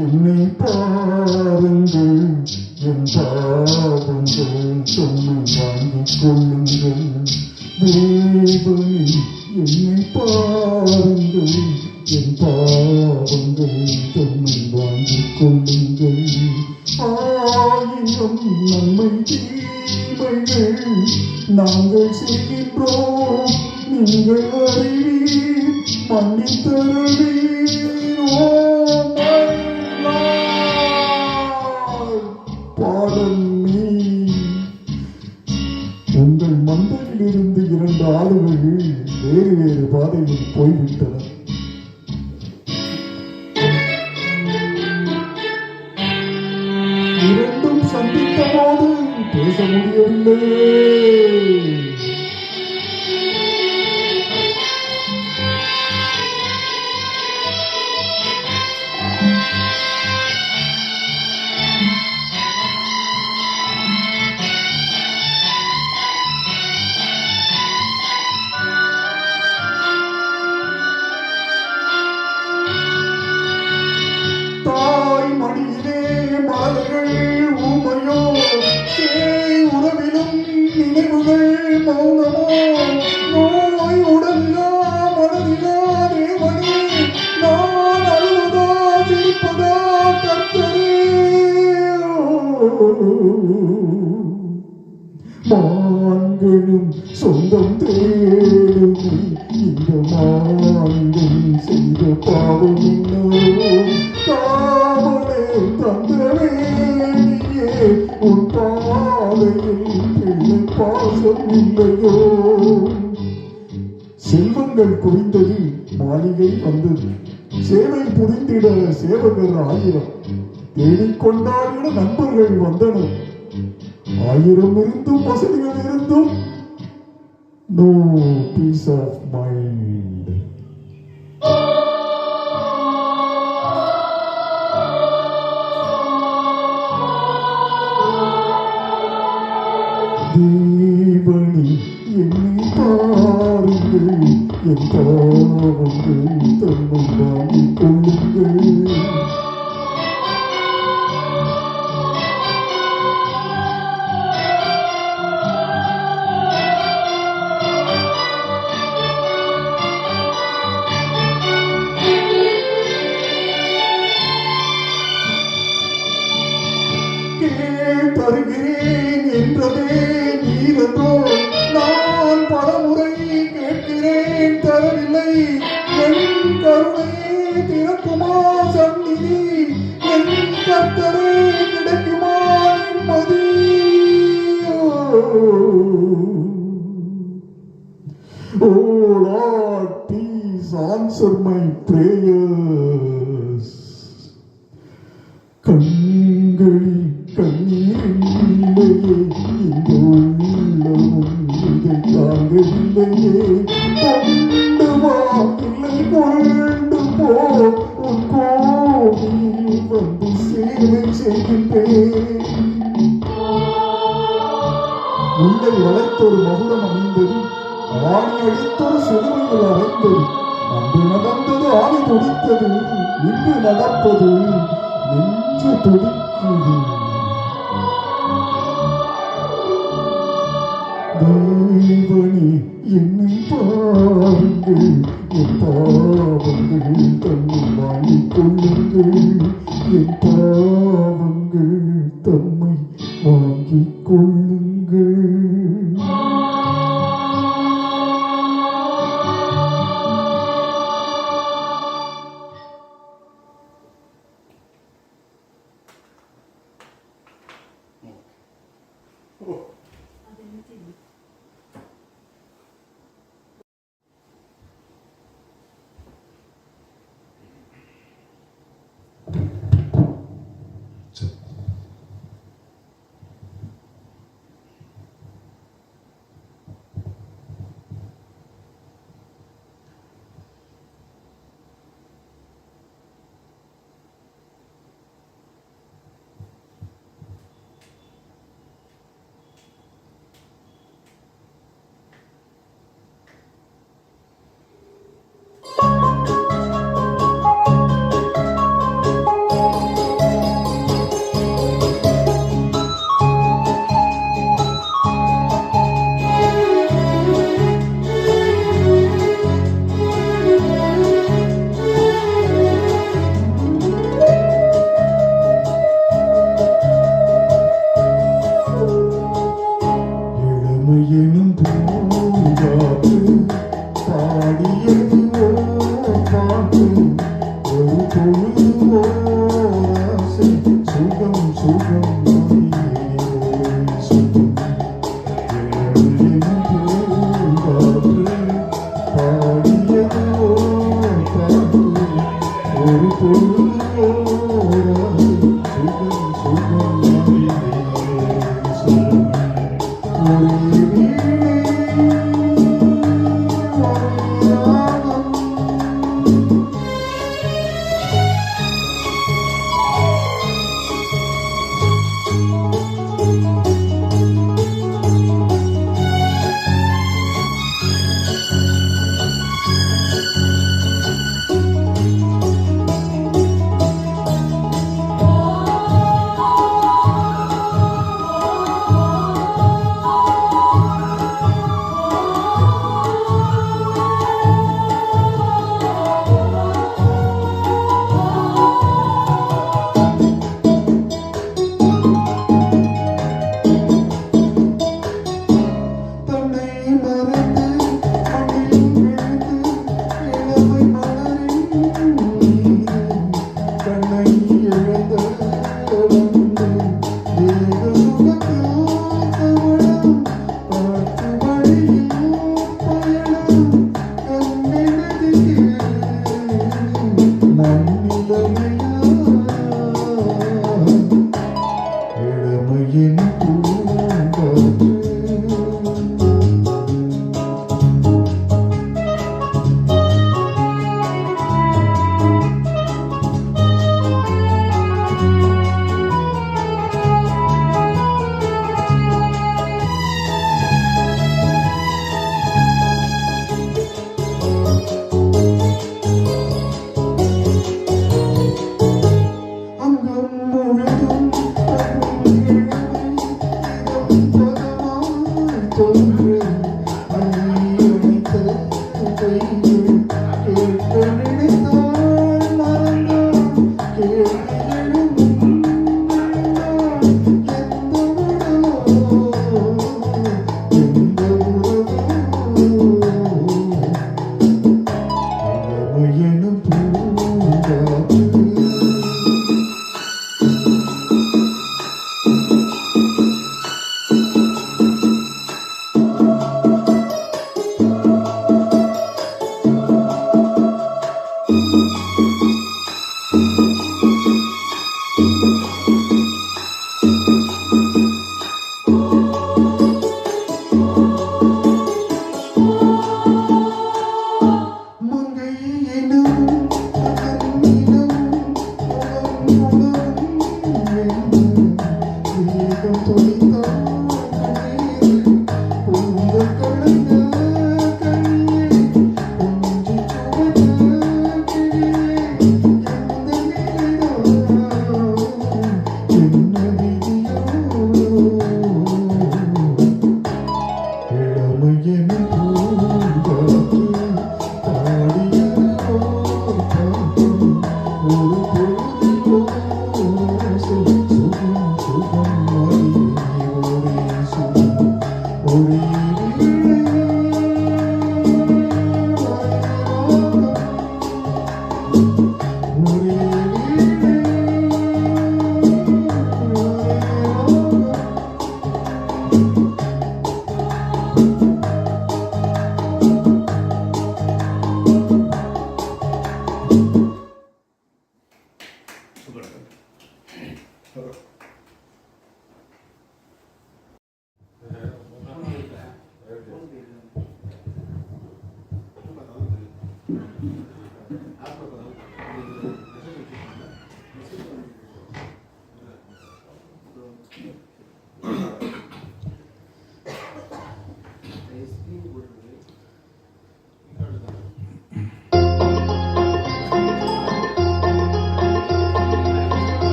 என்னை பாருங்கள், என் பாவங்கள் சொன்னை வாங்கிக் கொள்ளுங்கள். தேவனே என்னை பாருங்கள், என் பாவங்கள் சொன்னை வாங்கிக் கொள்ளுங்கள். ஆயிரம் நன்மை தீமைகள் நாங்கள் செய்கின்றோம், நீங்கள் அறிவீர், மன்னித்தருளீர். உங்கள் மந்தையிலிருந்து 2 ஆடுகள் வேறு வேறு பாதையில் போய்விட்டன. இரண்டும் சந்தித்த போது பேச முடியவில்லை. மான்களும் சொந்தம் தேடுமே, இந்த மான்கள் செய்த பாவம் என்னவோ. காவலே தந்தவேயே உன் பாதையில் பிள்ளை பாசம் இல்லையோ. செல்வங்கள் குவிந்தது, மாளிகை வந்தது. சேவை புரிந்திட சேவகர் 1000, தேடிக்கொண்டாடிட நண்பர்கள் வந்தனர். 1000 இருந்தும் வசதிகள் இருந்தும் no peace of mind. தேவனே என்னை பாருங்கள், என் பாவங்கள் தன்னை வாங்கிக் கொள்ளுங்கள். தருகிறேன் என்றதே நீரோ, நான் பலமுறை கேட்கிறேன் தரவில்லை. என் கருணையே திறக்குமா சந்நிதி, என் கர்த்தரே கிடைக்குமா நிம்மதி. Oh Lord, please answer my prayers. கண்களில் கண்ணீரில்லையே, இந்த உள்ளமும் இதை தாங்கவில்லையே. கொண்டு வா, இல்லை கொண்டு போ, உன் கோவில் வந்து சேவை செய்கின்றேன். முல்லை வளர்த்தொரு மகுடம் அணிந்தது, ஆணி அடித்தொரு சிலுவையில் அறைந்தது. அன்று நடந்தது ஆணி துடித்தது, இன்று நடப்பது நெஞ்சு துடிக்குது. தேவனே என்னை பாருங்கள், என் பாவங்கள் தன்னை வாங்கிக் கொள்ளுங்கள். என் பாவங்கள் தம்மை வாங்கிக் கொள்ளுங்கள்.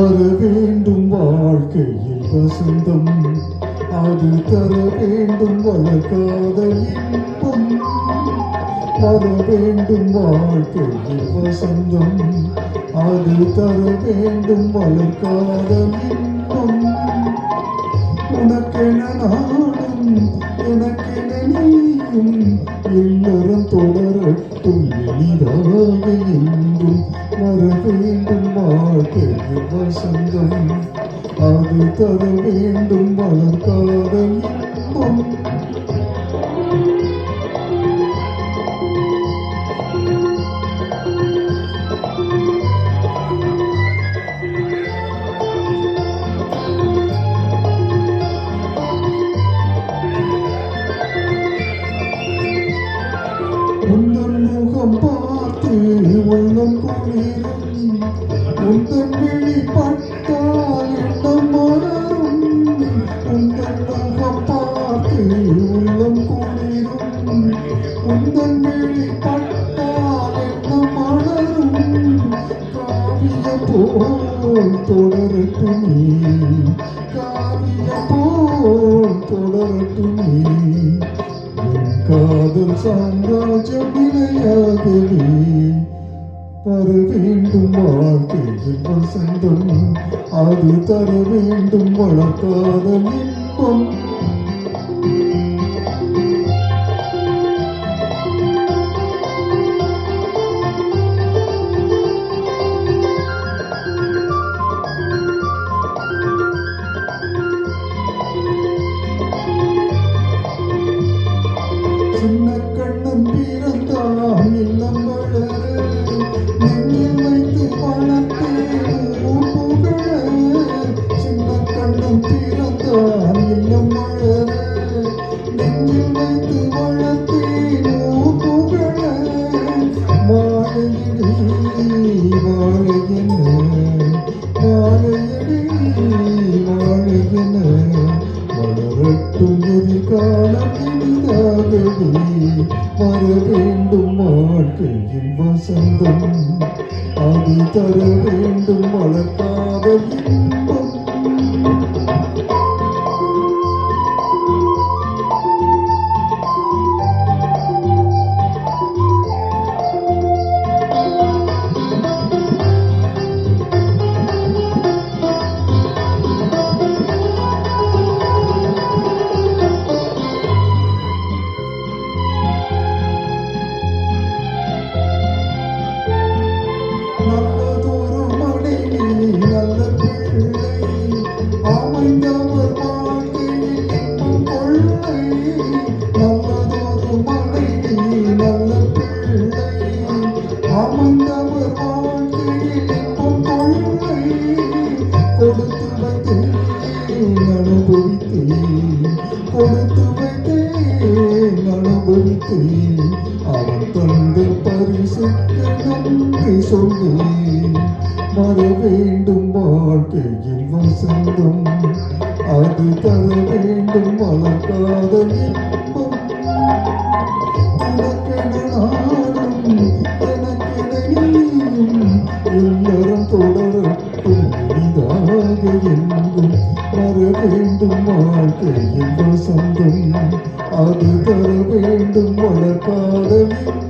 வர வேண்டும் வாழ்க்கையில் வசந்தம், அது தர வேண்டும் வளர்க்காத இன்பம். வர வேண்டும் வாழ்க்கையில் வசந்தம், அது தர வேண்டும் வளர்க்காத இன்பம். உனக்கென நாடும் எனக்கென நீயும், இல்லறம் தொடரட்டும் எளிதாக என்றும். வர வேண்டும் வாழ்க்கையில் வசந்தம், அது தர வேண்டும் வளர்க்காத இன்பம். உந்தன் முகம் பார்த்து உள்ளம் குளிரும், உந்தன் விழி பட்டால் எண்ணம் மலரும். உந்தன் முகம் பார்த்து உள்ளம் குளிரும், உந்தன் விழி பட்டால் எண்ணம் மலரும். காவியம் போல் தொடரட்டுமே, காவியம் போல் தொடரட்டுமே. காதல் சாம்ராஜ்யம் நிலையாகவே வர வேண்டும் வாழ்க்கையில் வசந்தம், அது தர வேண்டும் வளர்க்காத இன்பம். சின்ன கண்ணன் பிறந்தான் இல்லம் வளர, நெஞ்சில் வைத்து வளர்த்தேன் ஊர் புகழ. சின்ன கண்ணன் பிறந்தான் இல்லம் வளர, நெஞ்சில் வைத்து வளர்த்தேன் ஊர் புகழ. வாழையடி வாழையன, வாழையடி வாழையன, வளரட்டும் எதிர்காலம் இனிதாகவே. வர வேண்டும் வாழ்க்கையில் வசந்தம், அது தர வேண்டும் வளர்க்காத இன்பம். நல்லதொரு மனைவி நல்ல பிள்ளை, அமைந்தவர் வாழ்க்கையில் இன்பம் கொள்ளை. நல்லதொரு மனைவி நல்ல பிள்ளை, அமைந்தவர் வாழ்க்கையில் இன்பம் கொள்ளை. கொடுத்து வைத்தேன் அனுபவித்தேன், கொடுத்து வைத்தேன் அனுபவித்தேன். அவன் தந்த பரிசுக்கு நன்றி சொல்வேன். வர வேண்டும் வாழ்க்கையில் வசந்தம், அது தர வேண்டும் வளர்க்காத இன்பம். உனக்கென நாடும் எனக்கென நீயும், இல்லறம் தொடரட்டும் இனிதாக என்றும். வர வேண்டும் வாழ்க்கையில் வசந்தம், அது தர வேண்டும் வளர்க்காத இன்பம்.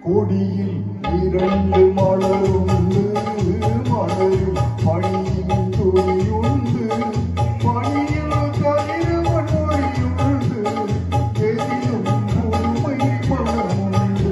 கொடியில் இரண்டு மலருண்டு மலரில் பணியின் துணியுண்டு பணியில் கதிரவன் ஒளியுண்டு எதிலும் உண்மை மனமுண்டு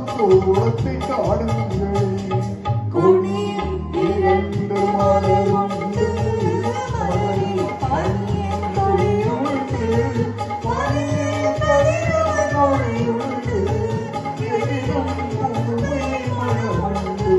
கோலத்தை காடுங்கள் கொடியில் இரண்டு மலருண்டு மலரில் பனியின் துளியுண்டு பனியில் கதிரவன் ஒளியுண்டு எதிலும் புதுமை மனமுண்டு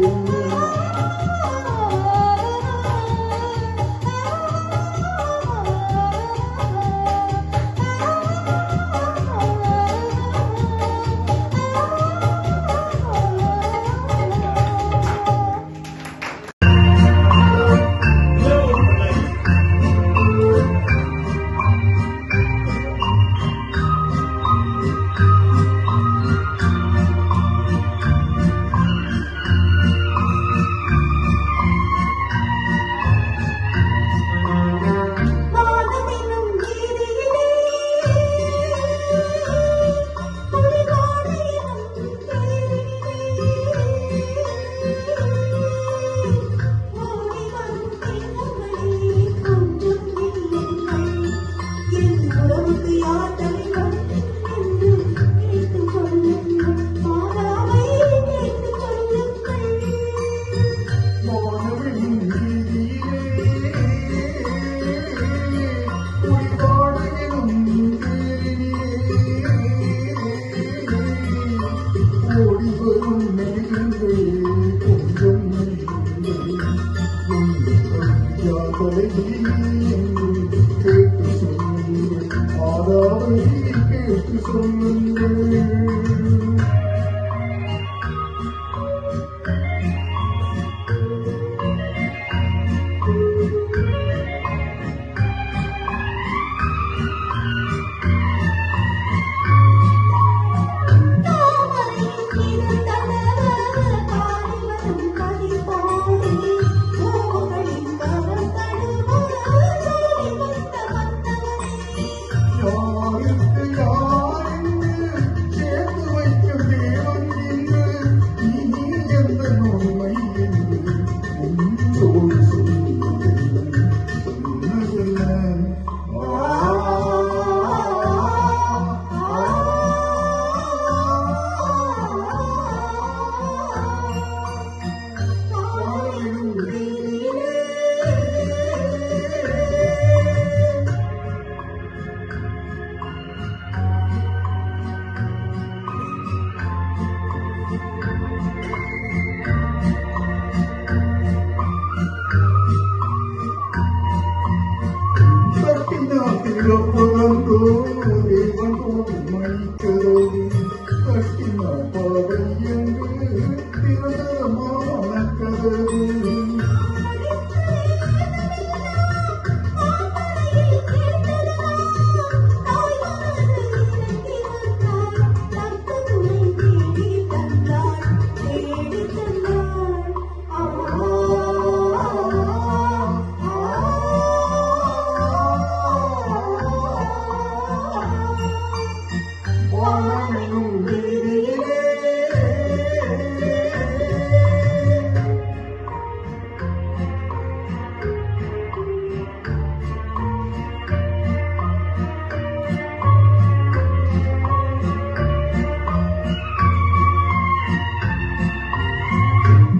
தாமரை பாதை என்று பிரதமான கதவு வானமெனும் வீதியிலே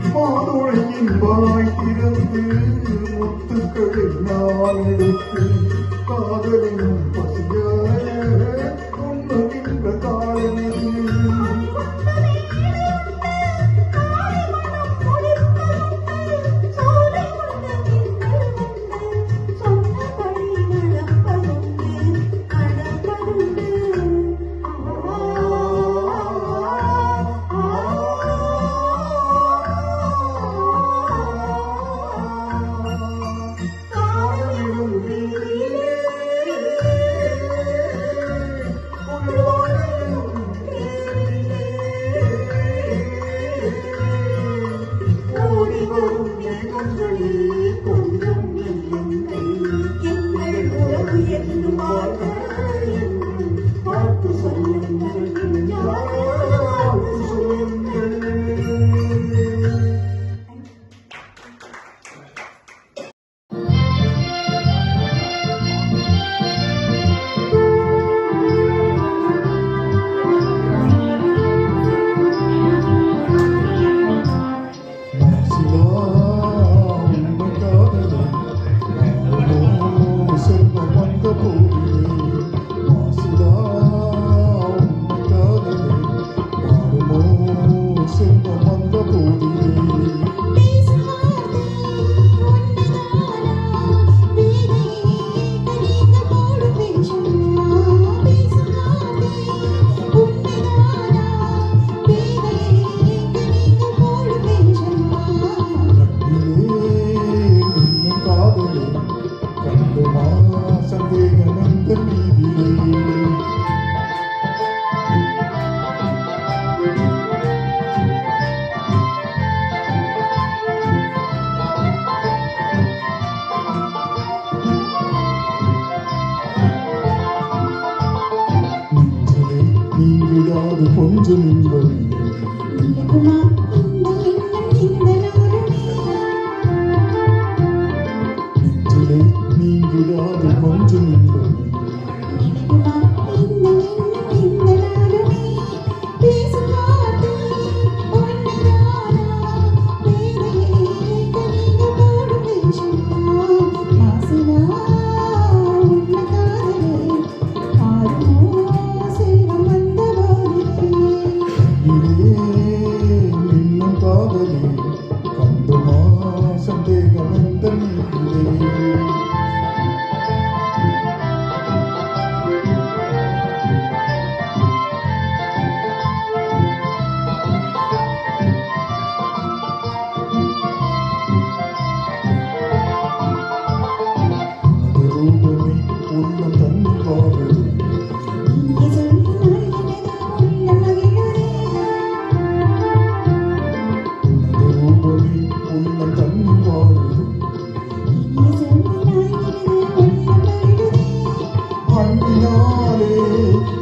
மாதுளையின் வாய் திறந்து முத்துக்களை நான் எடுத்து காதலின் பசியாய உண்ணுகின்ற காலனில் நீங்கிடாது கொஞ்சம் இன்பம் நெஞ்சிலே நீங்கிடாது கொஞ்சம் இன்பம்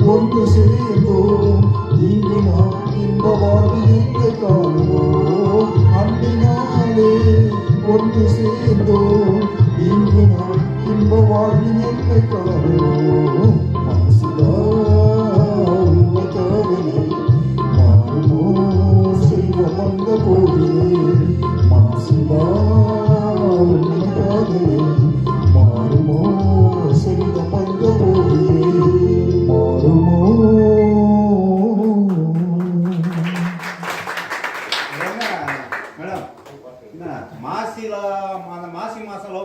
ஒன்று சேர்ந்தோம் இங்கு நாம் இன்ப வாழ்வியலை காணுவோம் அன்பினாலே ஒன்று சேர்ந்தோம் இங்கு நாம் இன்ப வாழ்வியலை காணுவோம் மாசிலா உண்மை காதலே மாறுமோ செல்வம் வந்த போதிலே மாசிலா உண்மை காதலே மாறுமோ செல்வம் வந்த போதிலே மேடம் என்ன மாசில அந்த மாசி மாசம்